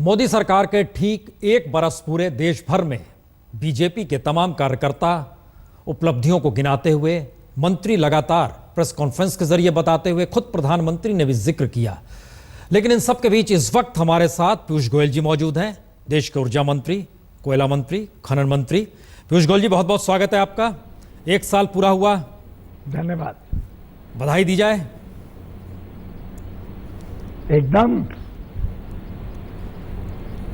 मोदी सरकार के ठीक एक बरस पूरे देश भर में बीजेपी के तमाम कार्यकर्ता उपलब्धियों को गिनाते हुए, मंत्री लगातार प्रेस कॉन्फ्रेंस के जरिए बताते हुए, खुद प्रधानमंत्री ने भी जिक्र किया। लेकिन इन सब के बीच इस वक्त हमारे साथ पीयूष गोयल जी मौजूद हैं, देश के ऊर्जा मंत्री, कोयला मंत्री, खनन मंत्री। पीयूष गोयल जी, बहुत बहुत स्वागत है आपका। एक साल पूरा हुआ, धन्यवाद, बधाई दी जाए। एकदम।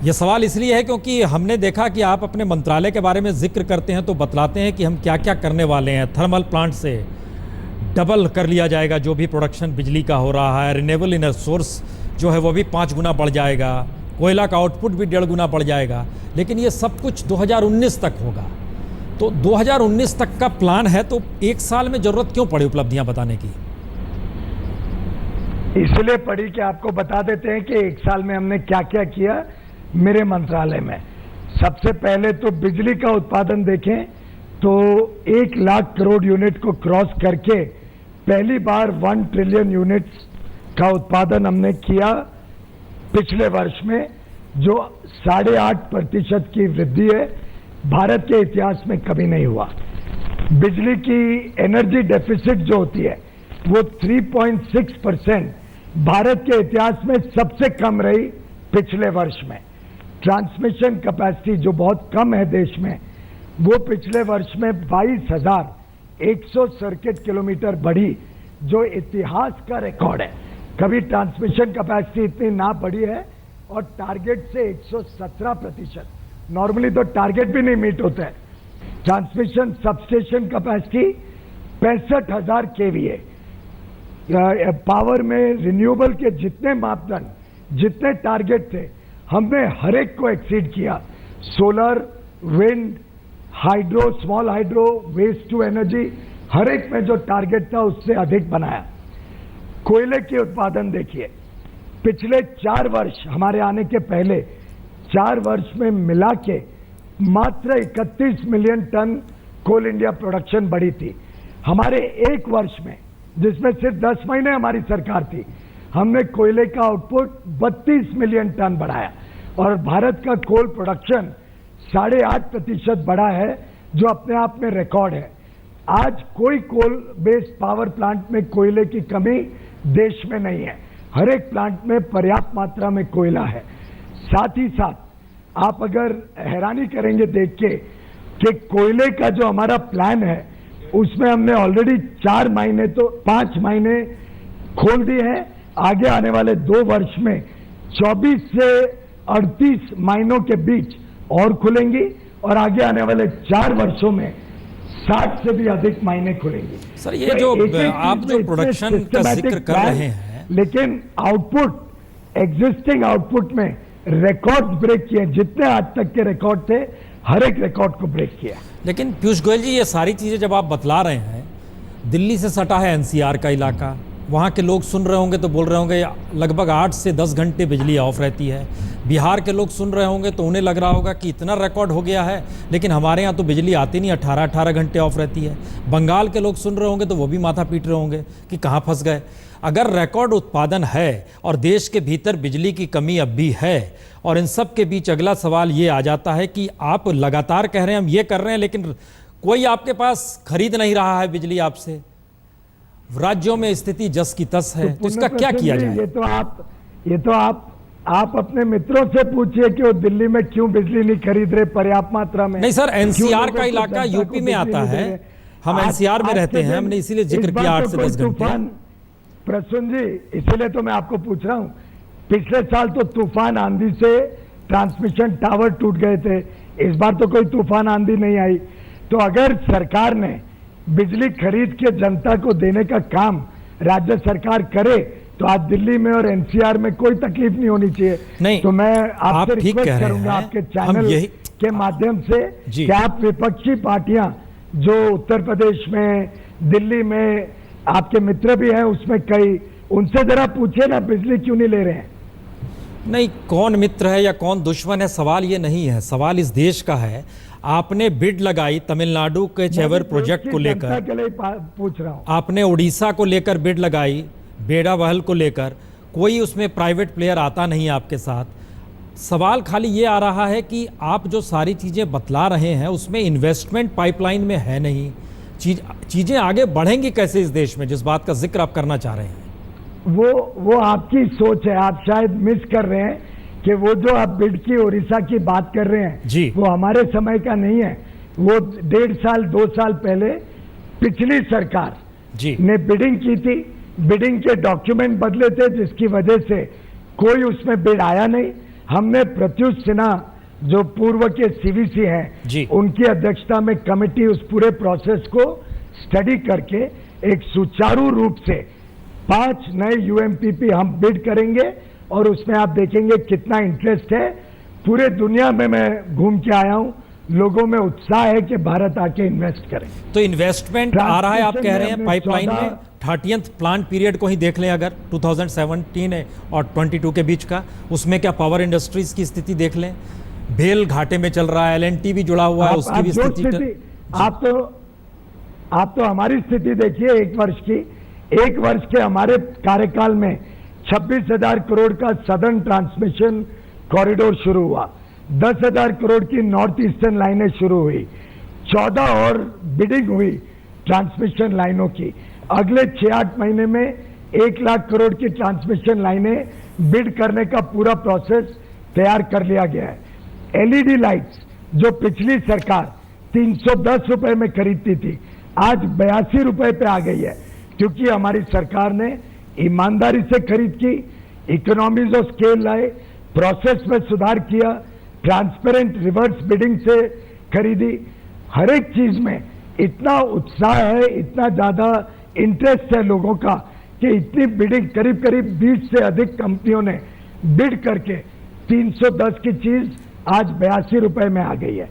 यह सवाल इसलिए है क्योंकि हमने देखा कि आप अपने मंत्रालय के बारे में जिक्र करते हैं तो बतलाते हैं कि हम क्या क्या करने वाले हैं। थर्मल प्लांट से डबल कर लिया जाएगा जो भी प्रोडक्शन बिजली का हो रहा है, रिन्यूएबल एनर्जी सोर्स जो है वो भी 5 गुना बढ़ जाएगा, कोयला का आउटपुट भी 1.5 गुना बढ़ जाएगा। लेकिन ये सब कुछ 2019 तक होगा। तो 2019 तक का प्लान है, तो एक साल में जरूरत क्यों पड़ी उपलब्धियां बताने की? इसलिए पड़ी कि आपको बता देते हैं कि एक साल में हमने क्या क्या किया मेरे मंत्रालय में। सबसे पहले तो बिजली का उत्पादन देखें तो 1 लाख करोड़ यूनिट को क्रॉस करके पहली बार 1 ट्रिलियन यूनिट्स का उत्पादन हमने किया पिछले वर्ष में, जो 8.5% की वृद्धि है। भारत के इतिहास में कभी नहीं हुआ। बिजली की एनर्जी डेफिसिट जो होती है वो 3.6% भारत के इतिहास में सबसे कम रही पिछले वर्ष में। ट्रांसमिशन कैपेसिटी जो बहुत कम है देश में, वो पिछले वर्ष में 22,100 सर्किट किलोमीटर बढ़ी, जो इतिहास का रिकॉर्ड है। कभी ट्रांसमिशन कैपेसिटी इतनी ना बढ़ी है, और टारगेट से 117%। नॉर्मली तो टारगेट भी नहीं मीट होता है। Transmission substation capacity 65,000 KVA. Power में रिन्यूएबल के जितने मापदंड, जितने टारगेट थे, हमने हर एक को एक्सीड किया। Solar, wind, hydro, small hydro, waste to energy, हर एक में जो टारगेट था उससे अधिक बनाया। कोयले के उत्पादन देखिए, पिछले 4 वर्ष, हमारे आने के पहले 4 वर्ष में मिला के मात्र 31 million ton coal India production बढ़ी थी। हमारे एक वर्ष में, जिसमें सिर्फ 10 महीने हमारी सरकार थी, हमने कोयले का आउटपुट 32 मिलियन टन बढ़ाया, और भारत का कोल प्रोडक्शन 8.5% बढ़ा है, जो अपने आप में रिकॉर्ड है। आज कोई कोल बेस्ड पावर प्लांट में कोयले की कमी देश में नहीं है। हर एक प्लांट में पर्याप्त मात्रा में कोयला है। साथ ही साथ आप अगर हैरानी करेंगे देख के कि कोयले का जो हमारा प्लान है उसमें हमने ऑलरेडी 5 महीने खोल दिए हैं। आगे आने वाले 2 वर्ष में 24 से 38 महीनों के बीच और खुलेंगी, और आगे आने वाले 4 वर्षों में 60 से भी अधिक महीने खुलेंगी। सर, ये जो आप जो प्रोडक्शन का जिक्र कर रहे हैं, लेकिन आउटपुट, एग्जिस्टिंग आउटपुट में रिकॉर्ड ब्रेक किए। जितने आज तक के रिकॉर्ड थे, हर एक रिकॉर्ड को ब्रेक किया। लेकिन पीयूष गोयल जी, ये सारी चीजें जब आप बतला रहे हैं, दिल्ली से सटा है एनसीआर का इलाका, वहाँ के लोग सुन रहे होंगे तो बोल रहे होंगे लगभग 8 से 10 घंटे बिजली ऑफ रहती है। बिहार के लोग सुन रहे होंगे तो उन्हें लग रहा होगा कि इतना रिकॉर्ड हो गया है, लेकिन हमारे यहाँ तो बिजली आती नहीं, 18 घंटे ऑफ रहती है। बंगाल के लोग सुन रहे होंगे तो वो भी माथा पीट रहे होंगे कि कहाँ फंस गए। अगर रिकॉर्ड उत्पादन है और देश के भीतर बिजली की कमी अब भी है, और इन सब के बीच अगला सवाल ये आ जाता है कि आप लगातार कह रहे हैं हम ये कर रहे हैं, लेकिन कोई आपके पास खरीद नहीं रहा है बिजली आपसे। राज्यों में स्थिति जस की तस है, तो इसका क्या किया जाए? ये तो आप अपने मित्रों से पूछिए कि वो दिल्ली में क्यों बिजली नहीं खरीद रहे पर्याप्त मात्रा में। नहीं सर, एनसीआर का इलाका यूपी में आता है, हम एनसीआर में रहते हैं, हमने इसीलिए जिक्र किया 8 से 10 घंटे। प्रसून जी, इसीलिए तो मैं आपको पूछ रहा हूं। पिछले साल तो तूफान आंधी से ट्रांसमिशन टावर टूट गए थे, इस बार तो कोई तूफान आंधी नहीं आई। तो अगर सरकार ने बिजली खरीद के जनता को देने का काम राज्य सरकार करे, तो आज दिल्ली में और एनसीआर में कोई तकलीफ नहीं होनी चाहिए। नहीं, तो मैं आपसे रिक्वेस्ट करूंगा आपके चैनल के माध्यम से कि आप विपक्षी पार्टियां जो उत्तर प्रदेश में, दिल्ली में आपके मित्र भी हैं, उसमें कई, उनसे जरा पूछिए ना बिजली क्यों नहीं ले रहे हैं। नहीं, कौन मित्र है या कौन दुश्मन है, सवाल ये नहीं है। सवाल इस देश का है। आपने बिड लगाई तमिलनाडु के चेवर प्रोजेक्ट को लेकर, पूछ रहा हूं। आपने उड़ीसा को लेकर बिड लगाई, बेड़ा बहल को लेकर, कोई उसमें प्राइवेट प्लेयर आता नहीं आपके साथ। सवाल खाली ये आ रहा है कि आप जो सारी चीज़ें बतला रहे हैं उसमें इन्वेस्टमेंट पाइपलाइन में है नहीं। चीज़ें आगे बढ़ेंगी कैसे इस देश में, जिस बात का जिक्र आप करना चाह रहे हैं? वो आपकी सोच है। आप शायद मिस कर रहे हैं कि वो जो आप बिडकी उड़ीसा की बात कर रहे हैं जी, वो हमारे समय का नहीं है। वो 1.5 साल 2 साल पहले पिछली सरकार जी, ने बिडिंग की थी। बिडिंग के डॉक्यूमेंट बदले थे जिसकी वजह से कोई उसमें बिड आया नहीं। हमने प्रत्युष सिन्हा जो पूर्व के सीवीसी जी। हैं उनकी अध्यक्षता में कमेटी उस पूरे प्रोसेस को स्टडी करके एक सुचारू रूप से 5 नए यूएमपीपी हम बिड करेंगे और उसमें आप देखेंगे कितना इंटरेस्ट है। पूरे दुनिया में मैं घूम के आया हूं, लोगों में उत्साह है कि भारत आके इन्वेस्ट करें। तो इन्वेस्टमेंट आ रहा है, आप कह रहे हैं पाइपलाइन में। 30th प्लान पीरियड को ही देख लें अगर 2017 और 22 के बीच का, उसमें क्या पावर इंडस्ट्रीज की स्थिति देख लें, भेल घाटे में चल रहा है, एलएनटी भी जुड़ा हुआ है, उसकी भी स्थिति। आप तो हमारी स्थिति देखिए 1 वर्ष की। 1 वर्ष के हमारे कार्यकाल में 26,000 करोड़ का सदर्न ट्रांसमिशन कॉरिडोर शुरू हुआ, 10,000 करोड़ की नॉर्थ ईस्टर्न लाइनें शुरू हुई, 14 और बिडिंग हुई ट्रांसमिशन लाइनों की। अगले 6-8 महीने में 1 लाख करोड़ की ट्रांसमिशन लाइनें बिड करने का पूरा प्रोसेस तैयार कर लिया गया है। एलईडी लाइट्स जो पिछली सरकार 310 रुपए में खरीदती थी आज 82 रुपए पे आ गई है, क्योंकि हमारी सरकार ने ईमानदारी से खरीद की, इकोनॉमीज ऑफ स्केल लाए, प्रोसेस में सुधार किया, ट्रांसपेरेंट रिवर्स बिडिंग से खरीदी। हर एक चीज में इतना उत्साह है, इतना ज्यादा इंटरेस्ट है लोगों का कि इतनी बिडिंग करीब करीब 20 से अधिक कंपनियों ने बिड करके 310 की चीज आज 82 रुपए में आ गई है।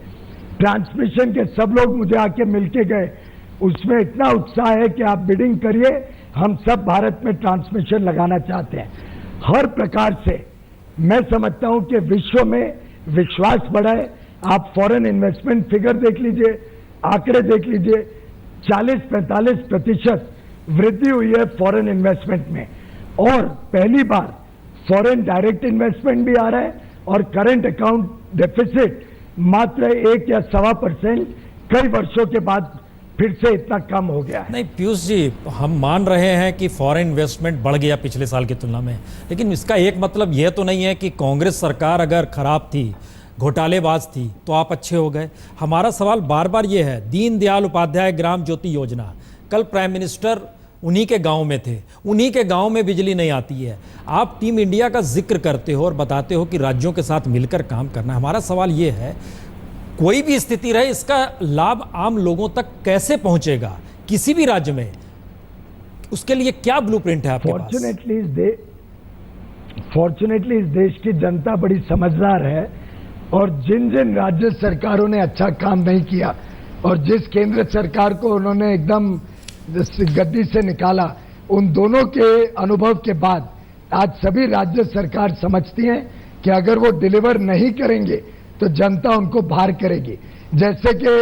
ट्रांसमिशन के सब लोग मुझे आके मिलके गए, उसमें इतना उत्साह है कि आप बिडिंग करिए, हम सब भारत में ट्रांसमिशन लगाना चाहते हैं। हर प्रकार से मैं समझता हूं कि विश्व में विश्वास बढ़ा है। आप फॉरेन इन्वेस्टमेंट फिगर देख लीजिए, आंकड़े देख लीजिए, 40-45% वृद्धि हुई है फॉरेन इन्वेस्टमेंट में, और पहली बार फॉरेन डायरेक्ट इन्वेस्टमेंट भी आ रहा है और करंट अकाउंट डेफिसिट मात्र 1 या 1.25% कई वर्षों के बाद फिर से इतना कम हो गया है। नहीं पीयूष जी, हम मान रहे हैं कि फॉरेन इन्वेस्टमेंट बढ़ गया पिछले साल की तुलना में, लेकिन इसका एक मतलब यह तो नहीं है कि कांग्रेस सरकार अगर खराब थी, घोटालेबाज थी, तो आप अच्छे हो गए। हमारा सवाल बार बार ये है, दीनदयाल उपाध्याय ग्राम ज्योति योजना, कल प्राइम मिनिस्टर उन्हीं के गांव में थे, उन्हीं के गांव में बिजली नहीं आती है। आप टीम इंडिया का जिक्र करते हो और बताते हो कि राज्यों के साथ मिलकर काम करना है। हमारा सवाल ये है, कोई भी स्थिति रहे, इसका लाभ आम लोगों तक कैसे पहुंचेगा किसी भी राज्य में, उसके लिए क्या ब्लूप्रिंट है आपके पास? फॉर्चुनेटली इस देश की जनता बड़ी समझदार है, और जिन जिन राज्य सरकारों ने अच्छा काम नहीं किया और जिस केंद्र सरकार को उन्होंने एकदम गद्दी से निकाला, उन दोनों के अनुभव के बाद आज सभी राज्य सरकार समझती हैं कि अगर वो डिलीवर नहीं करेंगे तो जनता उनको बाहर करेगी। जैसे कि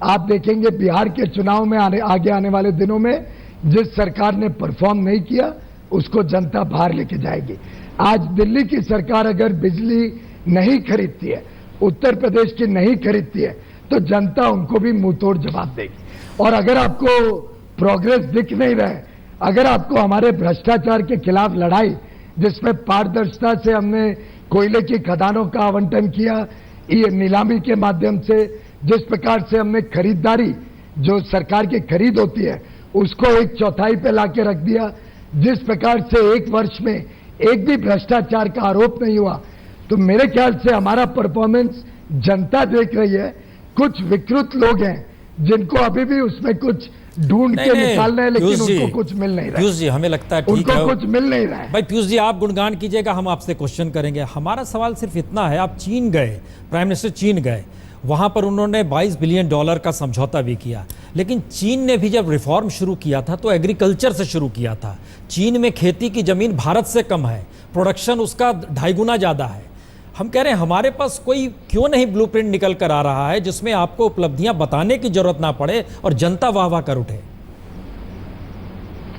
आप देखेंगे बिहार के चुनाव में आगे आने वाले दिनों में जिस सरकार ने परफॉर्म नहीं किया उसको जनता बाहर लेके जाएगी। आज दिल्ली की सरकार अगर बिजली नहीं खरीदती है, उत्तर प्रदेश की नहीं खरीदती है, तो जनता उनको भी मुंहतोड़ जवाब देगी। और अगर आपको प्रोग्रेस दिख नहीं रहा है, अगर आपको हमारे भ्रष्टाचार के खिलाफ लड़ाई, जिसमें पारदर्शिता से हमने कोयले की खदानों का आवंटन किया, ये नीलामी के माध्यम से जिस प्रकार से हमने खरीदारी, जो सरकार की खरीद होती है उसको 1/4 पे लाके रख दिया, जिस प्रकार से 1 वर्ष में एक भी भ्रष्टाचार का आरोप नहीं हुआ, तो मेरे ख्याल से हमारा परफॉर्मेंस जनता देख रही है। कुछ विकृत लोग हैं जिनको अभी भी उसमें कुछ ढूंढ के निकालना है, लेकिन उनको कुछ मिल नहीं रहा है। पीयूष जी, हमें लगता है ठीक है, उनको कुछ मिल नहीं रहा है। भाई पीयूष जी, आप गुणगान कीजिएगा, हम आपसे क्वेश्चन करेंगे। हमारा सवाल सिर्फ इतना है, आप चीन गए, प्राइम मिनिस्टर चीन गए, वहां पर उन्होंने $22 बिलियन का समझौता भी किया, लेकिन चीन ने भी जब रिफॉर्म शुरू किया था तो एग्रीकल्चर से शुरू किया था। चीन में खेती की जमीन भारत से कम है, प्रोडक्शन उसका 2.5 गुना ज्यादा है। हम कह रहे हैं हमारे पास कोई क्यों नहीं ब्लूप्रिंट निकल कर आ रहा है जिसमें आपको उपलब्धियां बताने की जरूरत ना पड़े और जनता वाह वाह कर उठे?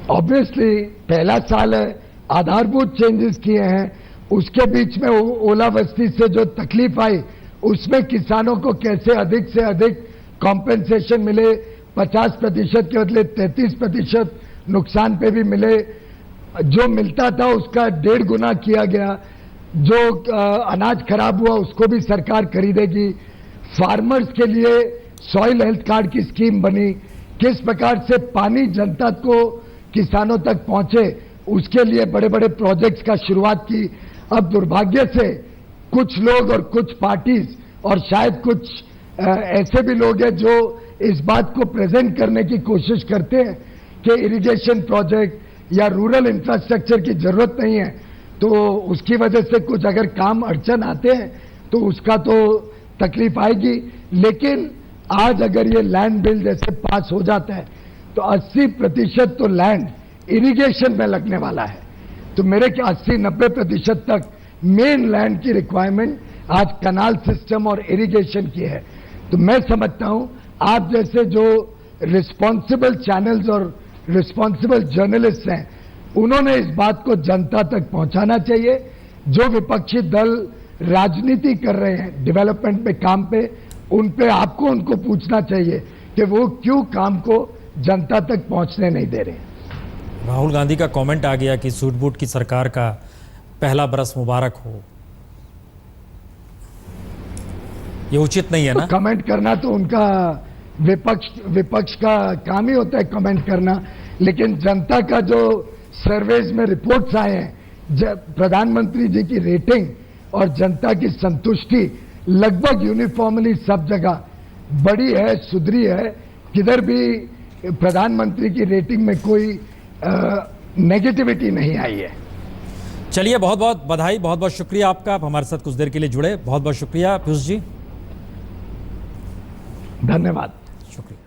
ऑब्वियसली पहला साल है, आधारभूत चेंजेस किए हैं, उसके बीच में ओलावृष्टि से जो तकलीफ आई उसमें किसानों को कैसे अधिक से अधिक कॉम्पेंसेशन मिले, 50% के बदले 33% नुकसान पे भी मिले, जो मिलता था उसका 1.5 गुना किया गया, जो अनाज खराब हुआ उसको भी सरकार खरीदेगी, फार्मर्स के लिए सॉइल हेल्थ कार्ड की स्कीम बनी, किस प्रकार से पानी जनता को किसानों तक पहुंचे उसके लिए बड़े बड़े प्रोजेक्ट्स का शुरुआत की। अब दुर्भाग्य से कुछ लोग और कुछ पार्टीज और शायद कुछ ऐसे भी लोग हैं जो इस बात को प्रेजेंट करने की कोशिश करते हैं कि इरिगेशन प्रोजेक्ट या रूरल इंफ्रास्ट्रक्चर की जरूरत नहीं है, तो उसकी वजह से कुछ अगर काम अड़चन आते हैं तो उसका तो तकलीफ आएगी। लेकिन आज अगर ये लैंड बिल जैसे पास हो जाता है तो 80% तो लैंड इरिगेशन में लगने वाला है। तो मेरे ख्याल 80-90% तक मेन लैंड की रिक्वायरमेंट आज कनाल सिस्टम और इरिगेशन की है। तो मैं समझता हूं आप जैसे जो रिस्पॉन्सिबल चैनल्स और रिस्पॉन्सिबल जर्नलिस्ट हैं उन्होंने इस बात को जनता तक पहुंचाना चाहिए। जो विपक्षी दल राजनीति कर रहे हैं डेवलपमेंट पे काम पे, उन पे आपको उनको पूछना चाहिए कि वो क्यों काम को जनता तक पहुंचने नहीं दे रहे। राहुल गांधी का कमेंट आ गया कि सूट बूट की सरकार का पहला बरस मुबारक हो, ये उचित नहीं है ना? तो कमेंट करना तो उनका विपक्ष का काम ही होता है कमेंट करना, लेकिन जनता का जो सर्वेज में रिपोर्ट्स आए हैं, प्रधानमंत्री जी की रेटिंग और जनता की संतुष्टि लगभग यूनिफॉर्मली सब जगह बड़ी है, सुधरी है। किधर भी प्रधानमंत्री की रेटिंग में कोई नेगेटिविटी नहीं आई है। चलिए, बहुत बहुत बधाई, बहुत बहुत शुक्रिया आपका, आप हमारे साथ कुछ देर के लिए जुड़े, बहुत बहुत शुक्रिया पीयूष जी। धन्यवाद। शुक्रिया।